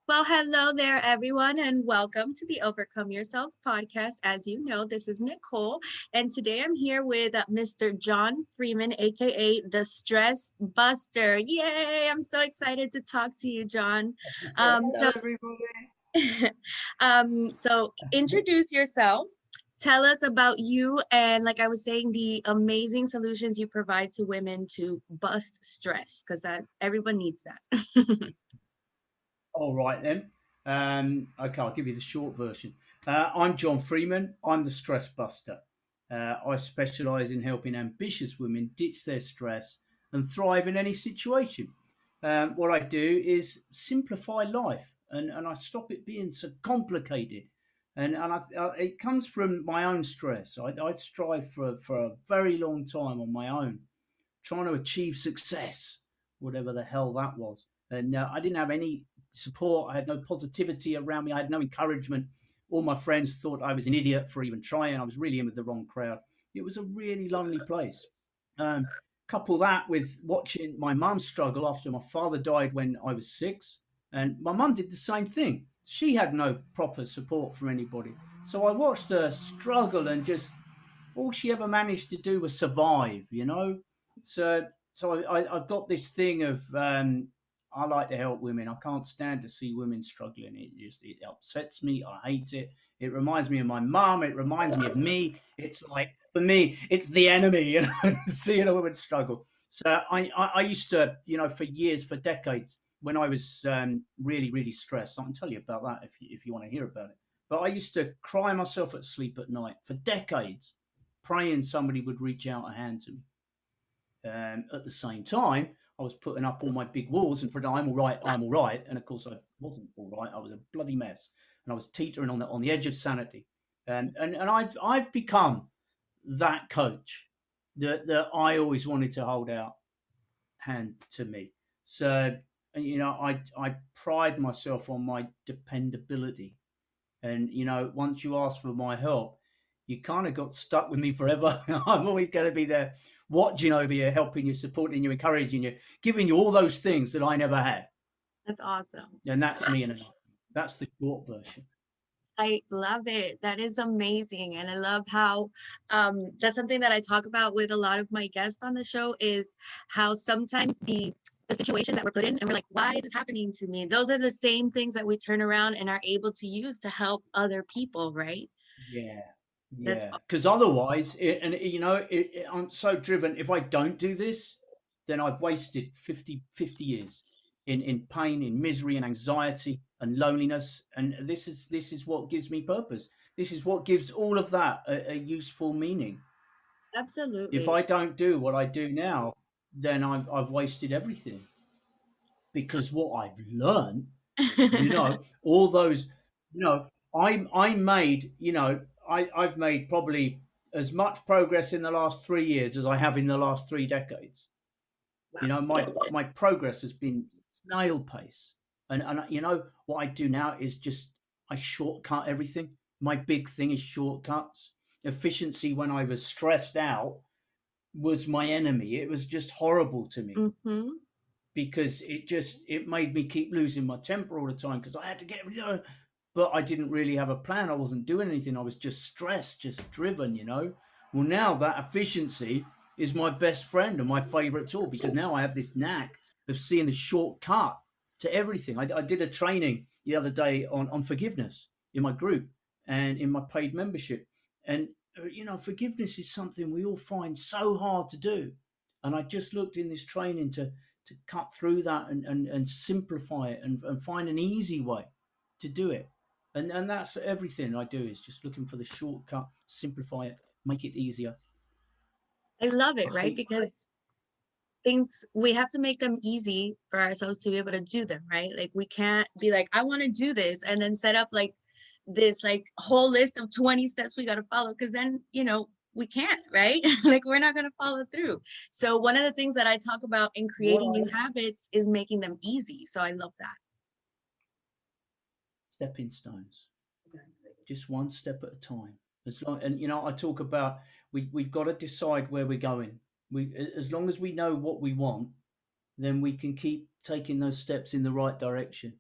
Well, hello there, everyone, and welcome to the Overcome Yourself podcast. As you know, this is Nicole, and today I'm here with Mr. John Freeman, aka the Stress Buster. Yay! I'm so excited to talk to you, John. Hello, So, everybody. so introduce yourself. Tell us about you, and like I was saying, the amazing solutions you provide to women to bust stress, because that everyone needs that. All right then. Okay, I'll give you the short version. I'm John Freeman. I'm the stress buster. I specialise in helping ambitious women ditch their stress and thrive in any situation. What I do is simplify life, and I stop it being so complicated. It comes from my own stress. I strive for a very long time on my own, trying to achieve success, whatever the hell that was. And I didn't have any support. I had no positivity around me. I had no encouragement. All my friends thought I was an idiot for even trying. I was really in with the wrong crowd. It was a really lonely place. Couple that with watching my mum struggle after my father died when I was 6, and my mum did the same thing. She had no proper support from anybody. So I watched her struggle, and just all she ever managed to do was survive. I've got this thing of I like to help women. I can't stand to see women struggling. It upsets me. I hate it. It reminds me of my mum. It reminds me of me. It's like, for me, it's the enemy, seeing a woman struggle. So I used to, for years, for decades, when I was really, really stressed. I can tell you about that if you want to hear about it. But I used to cry myself at sleep at night for decades, praying somebody would reach out a hand to me. At the same time, I was putting up all my big walls and pretending I'm all right, I'm all right. And of course, I wasn't all right. I was a bloody mess, and I was teetering on the edge of sanity. And I've become that coach that I always wanted to hold out hand to me. So I pride myself on my dependability, and once you ask for my help, you kind of got stuck with me forever. I'm always going to be there, watching over you, helping you, supporting you, encouraging you, giving you all those things that I never had. That's awesome. And that's me, and that's the short version. I love it. That is amazing. And I love how that's something that I talk about with a lot of my guests on the show is how sometimes the situation that we're put in and we're like, why is this happening to me? Those are the same things that we turn around and are able to use to help other people, right? Yeah, That's yeah. Because otherwise, I'm so driven. If I don't do this, then I've wasted 50 years in pain, in misery, and anxiety, and loneliness. And this is what gives me purpose. This is what gives all of that a useful meaning. If absolutely. I don't do what I do now, then I've wasted everything. Because what I've learned, all those, I made, I've made probably as much progress in the last 3 years as I have in the last 3 decades. My progress has been snail pace. And what I do now is just I shortcut everything. My big thing is shortcuts. Efficiency, when I was stressed out, was my enemy. It was just horrible to me Hmm. because it made me keep losing my temper all the time because I had to get. But I didn't really have a plan. I wasn't doing anything. I was just stressed, just driven. Well, now that efficiency is my best friend and my favorite tool, because now I have this knack of seeing the shortcut to everything. I did a training the other day on forgiveness in my group and in my paid membership. And forgiveness is something we all find so hard to do. And I just looked in this training to cut through that and simplify it and find an easy way to do it. And that's everything I do, is just looking for the shortcut, simplify it, make it easier. I love I it, right? hate Because things we have to make them easy for ourselves to be able to do them, right? Like we can't be like, I want to do this and then set up like this like whole list of 20 steps we got to follow, because then we can't, right? Like we're not going to follow through. So one of the things that I talk about in what creating new habits is making them easy. So I love that. stepping stones, just one step at a time. As long, and I talk about, we've got to decide where we're going. As long as we know what we want, then we can keep taking those steps in the right direction.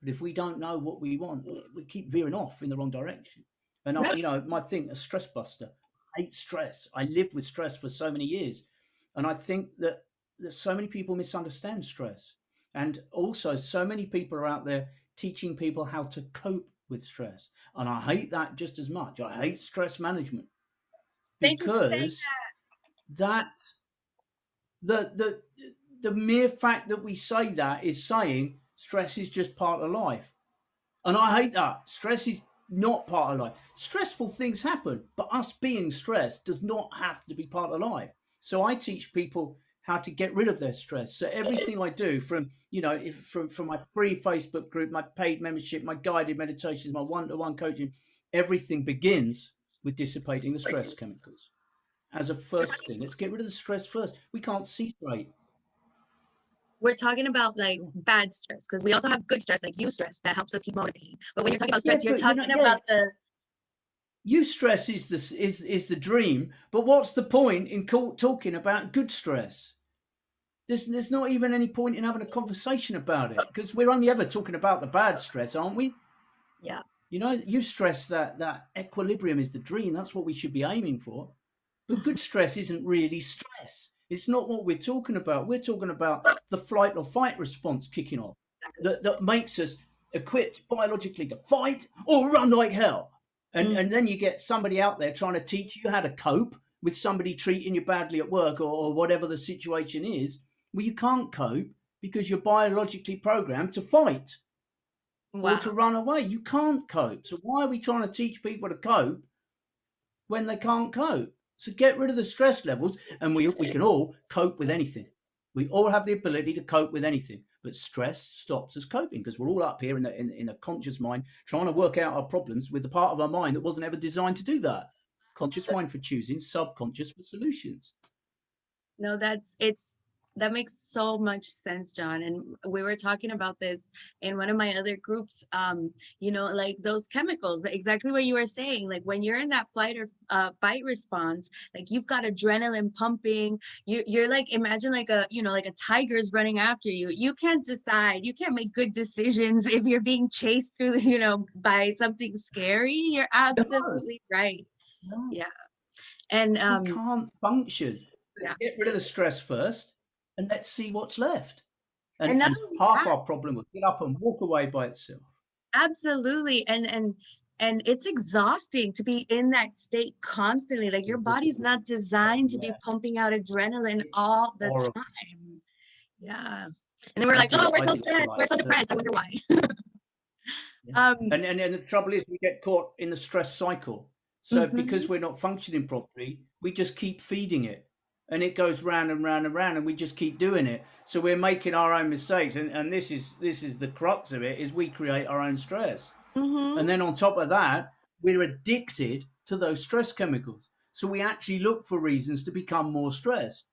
But if we don't know what we want, we keep veering off in the wrong direction. And Right. my thing, a stress buster. I hate stress. I lived with stress for so many years, and I think that so many people misunderstand stress, and also so many people are out there teaching people how to cope with stress. And I hate that just as much. I hate stress management Thank you for saying because that the the mere fact that we say that is saying stress is just part of life. And I hate that. Stress is not part of life. Stressful things happen, but us being stressed does not have to be part of life. So I teach people how to get rid of their stress. So everything I do, from from my free Facebook group, my paid membership, my guided meditations, my one-to-one coaching, everything begins with dissipating the stress chemicals as a first thing. Let's get rid of the stress first. We can't see straight. we're talking about like bad stress, because we also have good stress, like eustress, that helps us keep motivated. But when you're talking about Yeah, stress, you're but talking about the eustress is the dream. But what's the point in talking about good stress? There's not even any point in having a conversation about it, because we're only ever talking about the bad stress, aren't we? yeah. You stress that equilibrium is the dream. That's what we should be aiming for. But good stress isn't really stress. It's not what we're talking about. We're talking about the flight or fight response kicking off that makes us equipped biologically to fight or run like hell. Mm. And then you get somebody out there trying to teach you how to cope with somebody treating you badly at work, or whatever the situation is. Well, you can't cope because you're biologically programmed to fight or to Wow. run away. You can't cope. So why are we trying to teach people to cope when they can't cope? So get rid of the stress levels, and we can all cope with anything. We all have the ability to cope with anything, but stress stops us coping because we're all up here in a conscious mind trying to work out our problems with the part of our mind that wasn't ever designed to do that. Conscious mind for choosing, subconscious for solutions. No, that makes so much sense, John. And we were talking about this in one of my other groups. Like those chemicals, exactly what you were saying. Like when you're in that flight or fight response, like you've got adrenaline pumping. You're like, imagine like like a tiger's running after you. You can't decide. You can't make good decisions if you're being chased through, by something scary. You're No, absolutely right. no. Yeah. And We can't function. yeah. Let's get rid of the stress first, and let's see what's left. And not And only half that, our problem will get up and walk away by itself. absolutely. And it's exhausting to be in that state constantly. Like your body's not Oh designed to be yeah, pumping out adrenaline it's all the horrible. time. Yeah. And then we're like, oh, we're I so did it for stressed, we're like so 30 depressed. I wonder years. why. Yeah. Um, And the trouble is we get caught in the stress cycle. So mhm. because we're not functioning properly, we just keep feeding it. And it goes round and round and round, and we just keep doing it. So we're making our own mistakes. And this is the crux of it, is we create our own stress. Mhm. And then on top of that, we're addicted to those stress chemicals. So we actually look for reasons to become more stressed.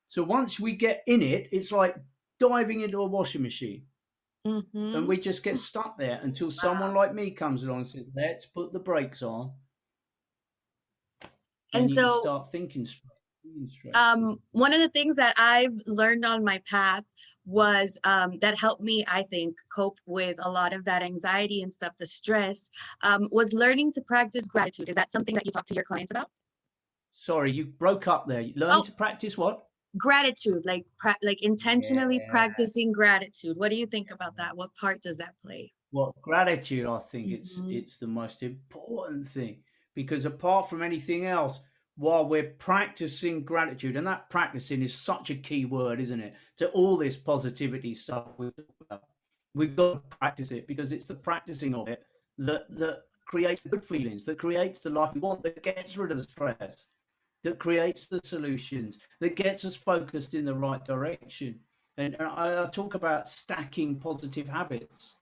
So once we get in it, it's like diving into a washing machine. And Mhm. we just get stuck there until Wow. someone like me comes along and says, let's put the brakes on. Then And you can so start thinking straight, feeling straight. one of the things that I've learned on my path was that helped me, I think, cope with a lot of that anxiety and stuff, the stress, was learning to practice gratitude. Is that something that you talk to your clients about? Sorry, you broke up there. Learning Oh, to practice what? gratitude, like like intentionally Yeah. practicing gratitude. What do you think about that? What part does that play? Well, gratitude, I think Mhm. it's the most important thing, because apart from anything else, while we're practicing gratitude, and that practicing is such a key word, isn't it? To all this positivity stuff we talk about, we've got to practice it, because it's the practicing of it that creates the good feelings, that creates the life we want, that gets rid of the stress, that creates the solutions, that gets us focused in the right direction. And I talk about stacking positive habits.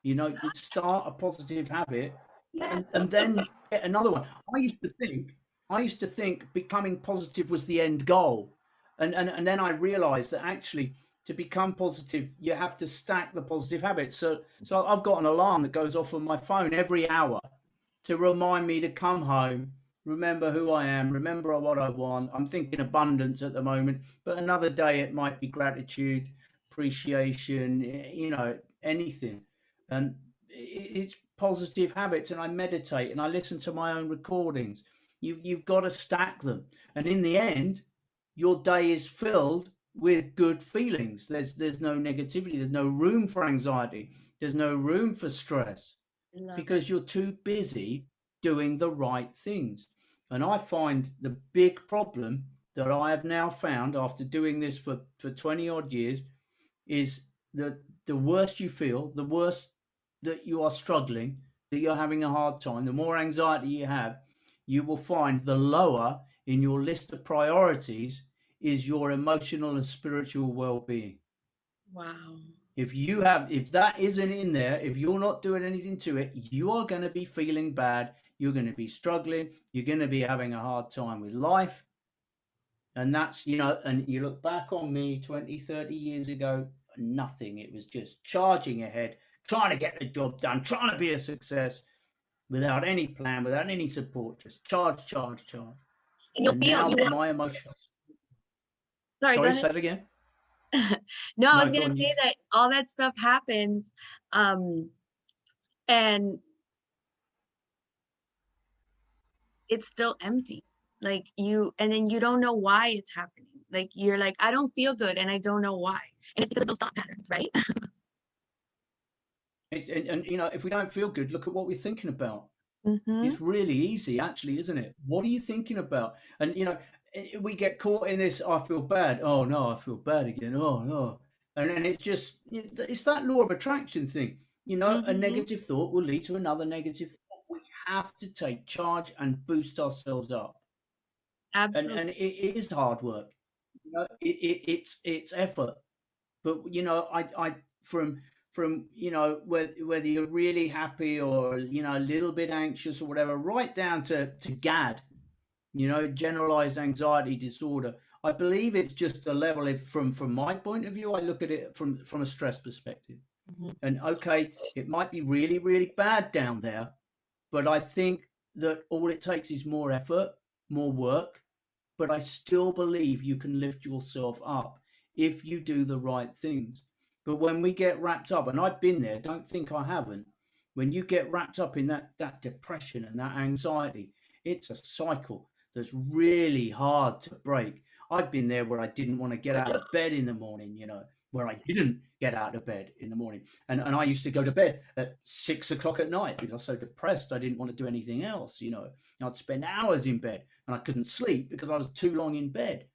You start a positive habit, Yeah. and then get another one. I used to think becoming positive was the end goal. And then I realized that actually, to become positive, you have to stack the positive habits. So I've got an alarm that goes off on my phone every hour to remind me to come home, remember who I am, remember what I want. I'm thinking abundance at the moment, but another day it might be gratitude, appreciation, anything. And it's positive habits, and I meditate and I listen to my own recordings. You've got to stack them, and in the end, your day is filled with good feelings. There's no negativity. There's no room for anxiety. There's no room for stress Love it. because you're too busy doing the right things. And I find the big problem that I have now found after doing this for 20 odd years is that the worse you feel, the worse that you are struggling, that you're having a hard time, the more anxiety you have, you will find the lower in your list of priorities is your emotional and spiritual well-being. Wow. If that isn't in there, if you're not doing anything to it, you are going to be feeling bad, you're going to be struggling, you're going to be having a hard time with life. And that's, and you look back on me 20, 30 years ago, nothing. It was just charging ahead, trying to get the job done, trying to be a success without any plan, without any support, just charge, charge, charge. And you'll And feel now you that won't. my emotion, Sorry, go sorry, ahead. say it again. No, I was No, go gonna on. say that all that stuff happens, um, and it's still empty. Like and then you don't know why it's happening. Like you're like, I don't feel good, and I don't know why, and it's because of those thought patterns, right? And if we don't feel good, look at what we're thinking about. Mm-hmm. It's really easy, actually, isn't it? What are you thinking about? And we get caught in this. I feel bad. Oh no, I feel bad again. Oh no, and it's just it's that law of attraction thing. A Mm-hmm. negative thought will lead to another negative thought. We have to take charge and boost ourselves up, Absolutely. and it is hard work. It's effort, but I from whether you're really happy or a little bit anxious or whatever, right down to GAD, generalized anxiety disorder. I believe it's just a level. If from my point of view, I look at it from a stress perspective, Mm-hmm. and okay, it might be really really bad down there, but I think that all it takes is more effort, more work, but I still believe you can lift yourself up if you do the right things. But when we get wrapped up, and I've been there, don't think I haven't, when you get wrapped up in that depression and that anxiety, it's a cycle that's really hard to break. I've been there where I didn't want to get out of bed in the morning, where I didn't get out of bed in the morning. And I used to go to bed at 6 o'clock at night because I was so depressed I didn't want to do anything else. I'd spend hours in bed and I couldn't sleep because I was too long in bed.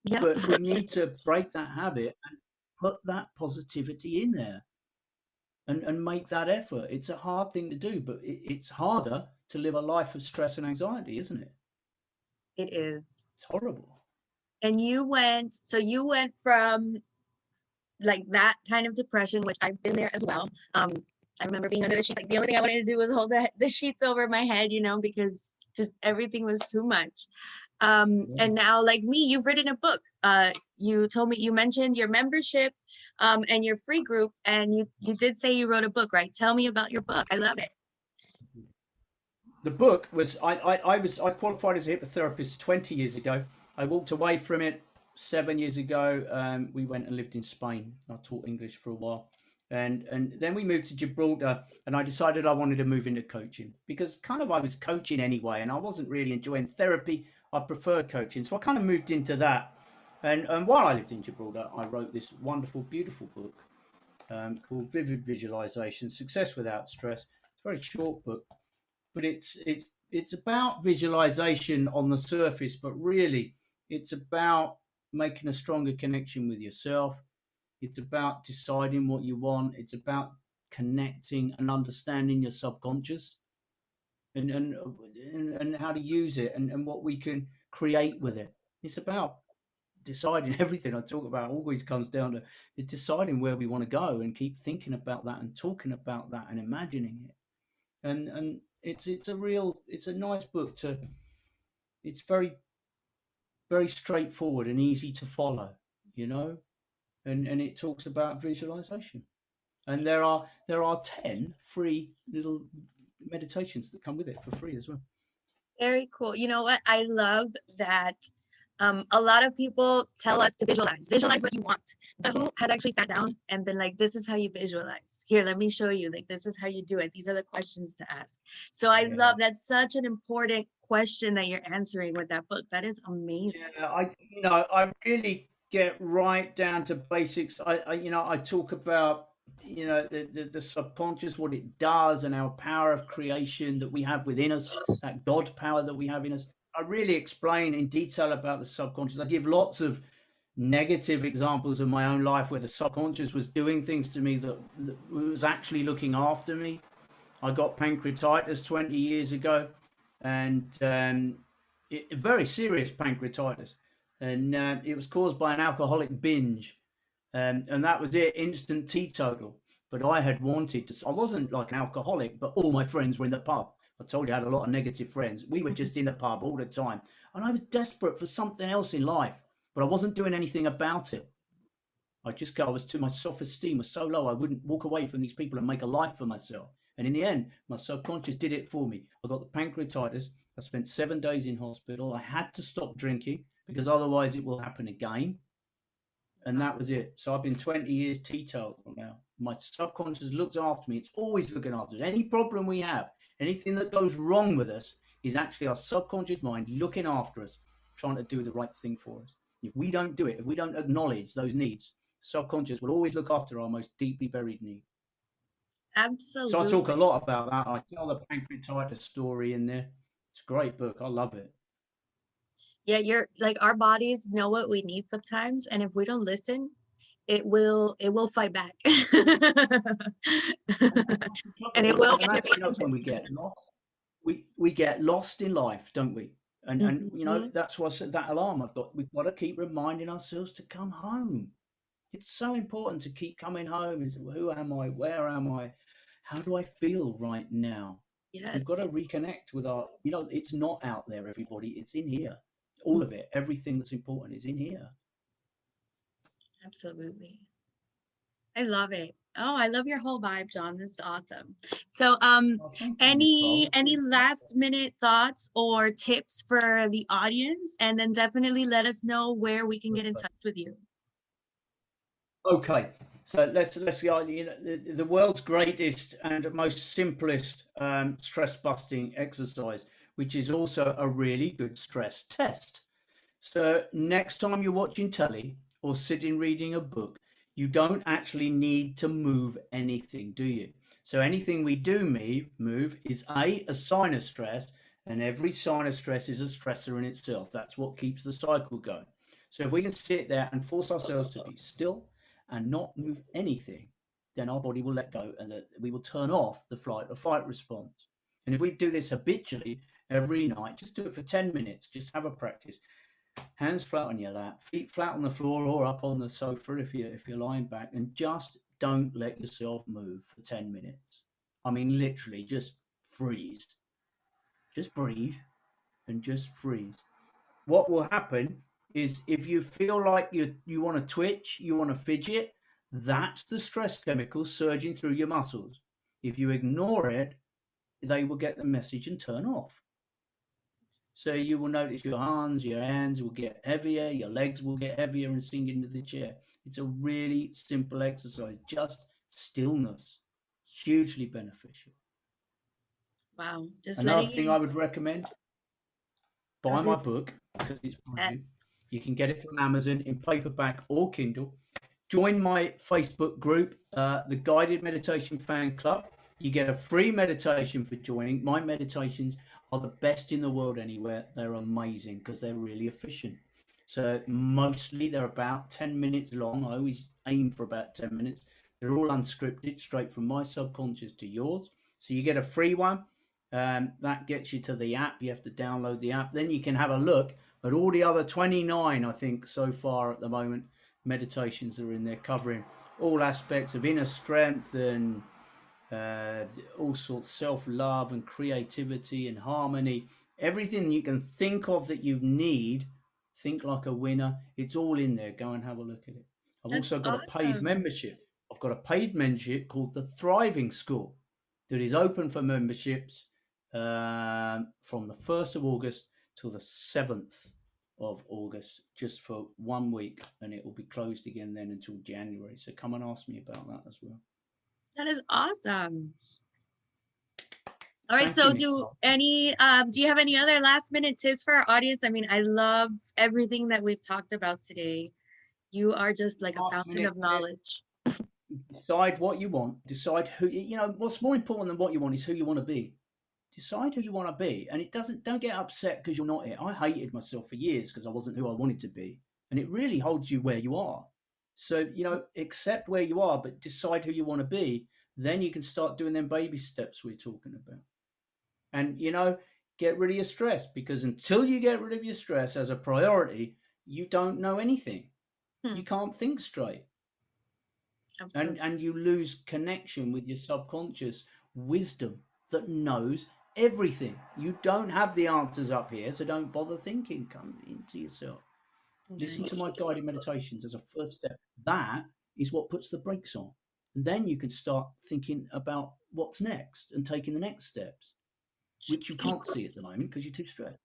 Yep. But we need to break that habit and put that positivity in there and make that effort. It's a hard thing to do, but it's harder to live a life of stress and anxiety, isn't it? It is. It's horrible. And you went from like that kind of depression, which I've been there as well. I remember being under the sheets. Like the only thing I wanted to do was hold the sheets over my head, because just everything was too much. Yeah. And now, like me, you've written a book. You told me, you mentioned your membership, and your free group, and you did say you wrote a book, right? Tell me about your book. I love it. The book was I qualified as a hypnotherapist 20 years ago. I walked away from it 7 years ago. We went and lived in Spain. I taught English for a while, and then we moved to Gibraltar. And I decided I wanted to move into coaching because kind of I was coaching anyway, and I wasn't really enjoying therapy. I preferred coaching, so I kind of moved into that. And while I lived in Gibraltar, I wrote this wonderful, beautiful book called Vivid Visualization: Success Without Stress. It's a very short book, but it's about visualization on the surface, but really it's about making a stronger connection with yourself. It's about deciding what you want. It's about connecting and understanding your subconscious and how to use it and what we can create with it. It's about deciding. Everything I talk about always comes down to is deciding where we want to go and keep thinking about that and talking about that and imagining it. And it's a nice book to. It's very very straightforward and easy to follow, you know, and it talks about visualization. And there are 10 free little meditations that come with it for free as well. Very cool. You know what? I love that. A lot of people tell us to visualize what you want. But who has actually sat down and been like, this is how you visualize? Here, let me show you. Like, this is how you do it. These are the questions to ask. So I Yeah. love that's such an important question that you're answering with that book. That is amazing. Yeah, I really get right down to basics. I talk about, the subconscious, what it does, and our power of creation that we have within us, that God power that we have in us. I really explain in detail about the subconscious. I give lots of negative examples of my own life where the subconscious was doing things to me that was actually looking after me. I got pancreatitis 20 years ago, and very serious pancreatitis, and it was caused by an alcoholic binge, and that was it, instant teetotal. But I had wanted to. I wasn't like an alcoholic, but all my friends were in the pub. I told you I had a lot of negative friends. We were just in the pub all the time, and I was desperate for something else in life, but I wasn't doing anything about it. I was too, my self esteem was so low, I wouldn't walk away from these people and make a life for myself. And in the end, my subconscious did it for me. I got the pancreatitis. I spent 7 days in hospital. I had to stop drinking because otherwise it will happen again. And that was it. So I've been 20 years teetotal now. My subconscious looks after me. It's always looking after us. Any problem we have, anything that goes wrong with us, is actually our subconscious mind looking after us, trying to do the right thing for us. If we don't do it, if we don't acknowledge those needs, subconscious will always look after our most deeply buried need. So I talk a Absolutely. lot about that. I tell the pancreatitis story in there. It's a great book. I love it. Yeah, you're like our bodies know what we need sometimes, and if we don't listen, it will fight back. That's the And trouble. it will And get your that's, attention. when we get lost, we get lost in life, don't we? And Mhm. that's why I said that alarm. We've got to keep reminding ourselves to come home. It's so important to keep coming home. Is who am I? Where am I? How do I feel right now? We've got Yes, to reconnect with our. It's not out there, everybody. It's in here. All of it, everything that's important is in here. absolutely. I love it. Oh, I love your whole vibe, John. This is awesome. So, Well, thank you, any Nicole. It's any been a pleasure. last minute thoughts or tips for the audience, and then definitely let us know where we can get in touch with you. Okay, so let's go. The world's greatest and most simplest stress busting exercise, which is also a really good stress test. So next time you're watching telly or sitting reading a book, you don't actually need to move anything, do you? So anything we do move is a sign of stress, and every sign of stress is a stressor in itself. That's what keeps the cycle going. So if we can sit there and force ourselves to be still and not move anything, then our body will let go, and we will turn off the flight or fight response. And if we do this habitually every night, just do it for 10 minutes, just have a practice. Hands flat on your lap, feet flat on the floor or up on the sofa if you're lying back, and just don't let yourself move for 10 minutes. I mean, literally, just freeze. Just breathe and just freeze. What will happen is if you feel like you want to twitch, you want to fidget, that's the stress chemicals surging through your muscles. If you ignore it, they will get the message and turn off. So you will notice your hands will get heavier, your legs will get heavier and sink into the chair. It's a really simple exercise, just stillness, hugely beneficial. Wow, just Another letting thing you. I would recommend, I buy was my gonna book because it's brand new. yes. You can get it from Amazon in paperback or Kindle. Join my Facebook group, the Guided Meditation Fan Club. You get a free meditation for joining. My meditations are the best in the world anywhere. They're amazing because they're really efficient. So mostly they're about 10 minutes long. I always aim for about 10 minutes. They're all unscripted, straight from my subconscious to yours. So you get a free one. That gets you to the app. You have to download the app. Then you can have a look at all the other 29, I think, so far at the moment, meditations are in there covering all aspects of inner strength and uh, all sorts self-love and creativity and harmony, everything you can think of that you need. Think like a winner, it's all in there. Go and have a look at it. I've That's also got a paid awesome. membership. I've got a paid membership called the Thriving School that is open for memberships from the 1st of August till the 7th of August just for 1 week, and it will be closed again then until January. So come and ask me about that as well. That is awesome. All right, Thank you, so do Nicole. any do you have any other last minute tips for our audience? I mean, I love everything that we've talked about today. You are just like a Last fountain minute of tip: knowledge. decide what you want. Decide who you know. What's more important than what you want is who you want to be. Decide who you want to be, and it doesn't. Don't get upset because you're not it. I hated myself for years because I wasn't who I wanted to be, and it really holds you where you are. So accept where you are, but decide who you want to be. Then you can start doing them baby steps we're talking about, and get rid of your stress, because until you get rid of your stress as a priority, you don't know anything. Hmm, You can't think straight, and absolutely. and you lose connection with your subconscious wisdom that knows everything. You don't have the answers up here, so don't bother thinking. Come into yourself. Listen to Nice. my guided meditations as a first step. That is what puts the brakes on, and then you can start thinking about what's next and taking the next steps, which you can't see at the moment because you're too stressed.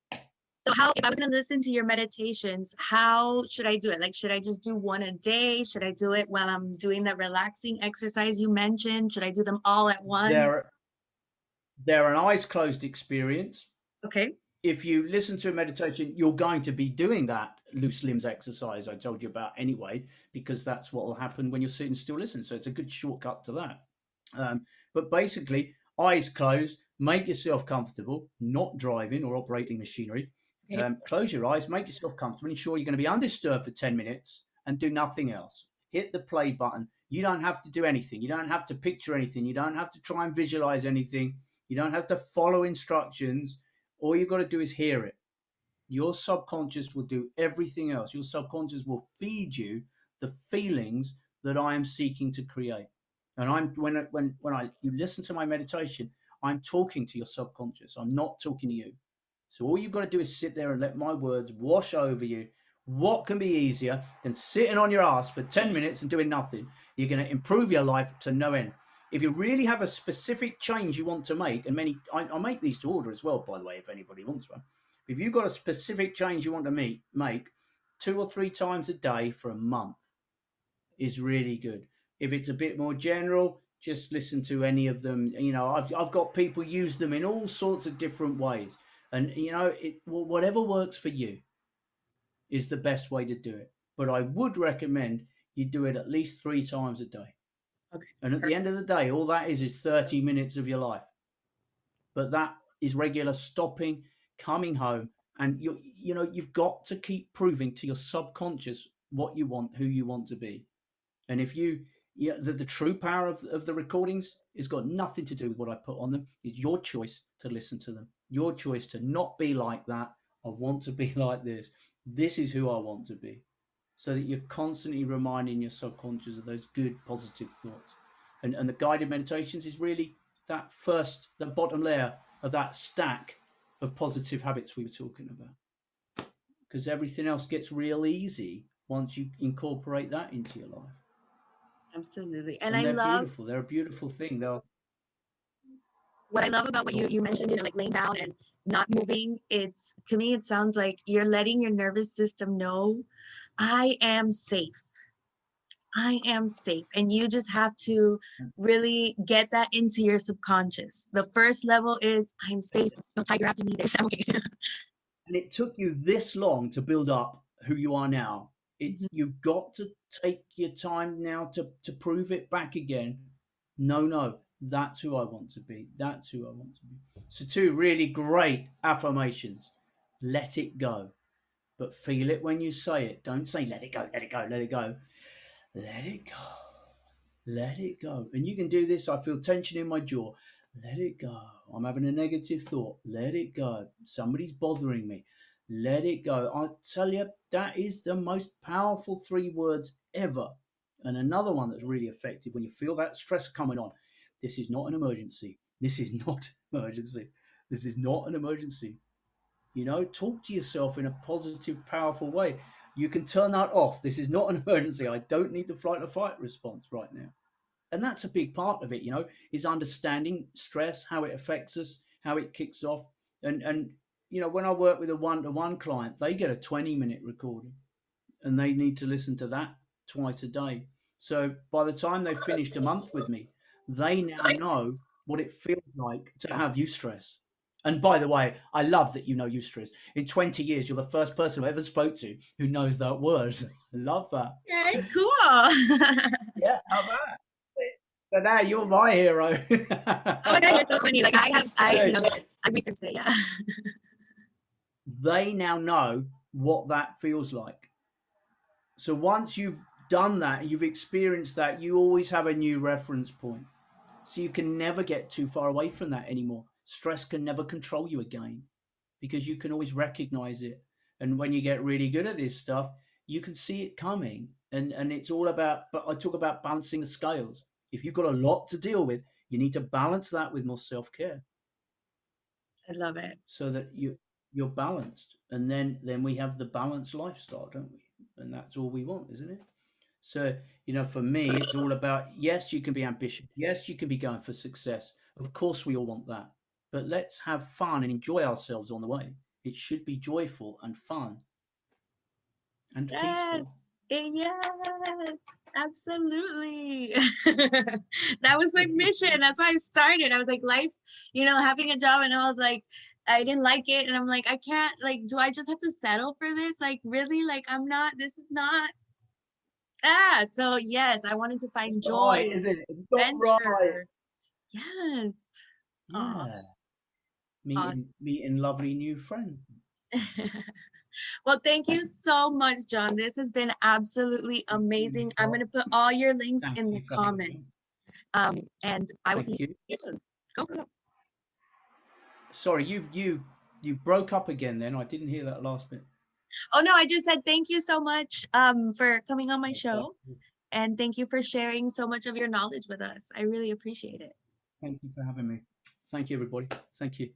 So how, if I was gonna listen to your meditations, how should I do it? Like, should I just do one a day? Should I do it while I'm doing that relaxing exercise you mentioned? Should I do them all at once? They're an eyes closed experience. Okay. If you listen to a meditation, you're going to be doing that loose limbs exercise I told you about anyway, because that's what will happen when you're sitting still listening. So it's a good shortcut to that. But basically, eyes closed, make yourself comfortable, not driving or operating machinery. Okay. Close your eyes, make yourself comfortable, ensure you're going to be undisturbed for 10 minutes and do nothing else. Hit the play button. You don't have to do anything. You don't have to picture anything. You don't have to try and visualize anything. You don't have to follow instructions. All you've got to do is hear it. Your subconscious will do everything else. Your subconscious will feed you the feelings that I am seeking to create. And I'm when you listen to my meditation, I'm talking to your subconscious. I'm not talking to you. So all you've got to do is sit there and let my words wash over you. What can be easier than sitting on your ass for 10 minutes and doing nothing? You're going to improve your life to no end. If you really have a specific change you want to make, and I make these to order as well, by the way, if anybody wants one. If you've got a specific change you want to make 2 or 3 times a day for a month is really good. If it's a bit more general, just listen to any of them. I've got people use them in all sorts of different ways, and whatever works for you is the best way to do it. But I would recommend you do it at least 3 times a day. Okay. And at the Perfect. end of the day, all that is 30 minutes of your life. But that is regular stopping, coming home, and you've got to keep proving to your subconscious what you want, who you want to be. And if the true power of the recordings has got nothing to do with what I put on them. It's your choice to listen to them. Your choice to not be like that. I want to be like this. This is who I want to be. So that you're constantly reminding your subconscious of those good, positive thoughts. And the guided meditations is really the bottom layer of that stack of positive habits we were talking about. Because everything else gets real easy once you incorporate that into your life. Absolutely. And And I they're love beautiful. They're a beautiful thing. They're what I love about what you mentioned, like laying down and not moving. It's, to me, it sounds like you're letting your nervous system know I am safe. I am safe. And you just have to really get that into your subconscious. The first level is I'm safe. Don't tiger after me. There's something. and it took you this long to build up who you are now. You've got to take your time now to prove it back again. No, that's who I want to be. That's who I want to be. So, two really great affirmations. Let it go, but feel it when you say it. Don't say let it go, let it go, let it go. Let it go. Let it go. And you can do this. I feel tension in my jaw. Let it go. I'm having a negative thought. Let it go. Somebody's bothering me. Let it go. I tell you, that is the most powerful 3 words ever. And another one that's really effective when you feel that stress coming on. This is not an emergency. This is not an emergency. This is not an emergency. Talk to yourself in a positive, powerful way. You can turn that off. This is not an emergency. I don't need the flight or fight response right now. And that's a big part of it, is understanding stress, how it affects us, how it kicks off. And when I work with a one-to-one client, they get a 20-minute recording and they need to listen to that twice a day. So by the time they've finished a month with me, they now know what it feels like to have eustress. And by the way, I love that you know eustress. In 20 years, you're the first person I ever spoke to who knows that word. I love that. Okay, cool. Yeah, how about it? So now you're my hero. Oh my God, you're so funny. Like So I researched it. Yeah. they now know what that feels like. So once you've done that, you've experienced that, you always have a new reference point. So you can never get too far away from that anymore. Stress can never control you again because you can always recognize it. And when you get really good at this stuff, you can see it coming. And it's all about, but I talk about balancing the scales. If you've got a lot to deal with, you need to balance that with more self-care I love it. so that you're balanced. And then we have the balanced lifestyle, don't we? And that's all we want, isn't it? So, for me, it's all about yes, you can be ambitious. Yes, you can be going for success. Of course, we all want that. But let's have fun and enjoy ourselves on the way. It should be joyful and fun and Yes. peaceful. Yes. Absolutely. That was my mission. That's why I started. I was like, life, having a job, and I was like, I didn't like it. And I'm like, I can't, like, do I just have to settle for this? Like, really? Like, this is not. So yes, I wanted to It's find not right, joy, is it? It's not right. adventure. Yes. Oh, Yeah. awesome. Meeting lovely new friends. Well, thank you so much, John. This has been absolutely Thank you, amazing. I'm going Nicole. to put all your links Thank in the you for having me. comments. And I will see Thank you. you soon. Go, go, go. Sorry, you broke up again then. I didn't hear that last bit. Oh no, I just said thank you so much for coming on my Okay. show. And thank you for sharing so much of your knowledge with us. I really appreciate it. Thank you for having me. Thank you, everybody. Thank you.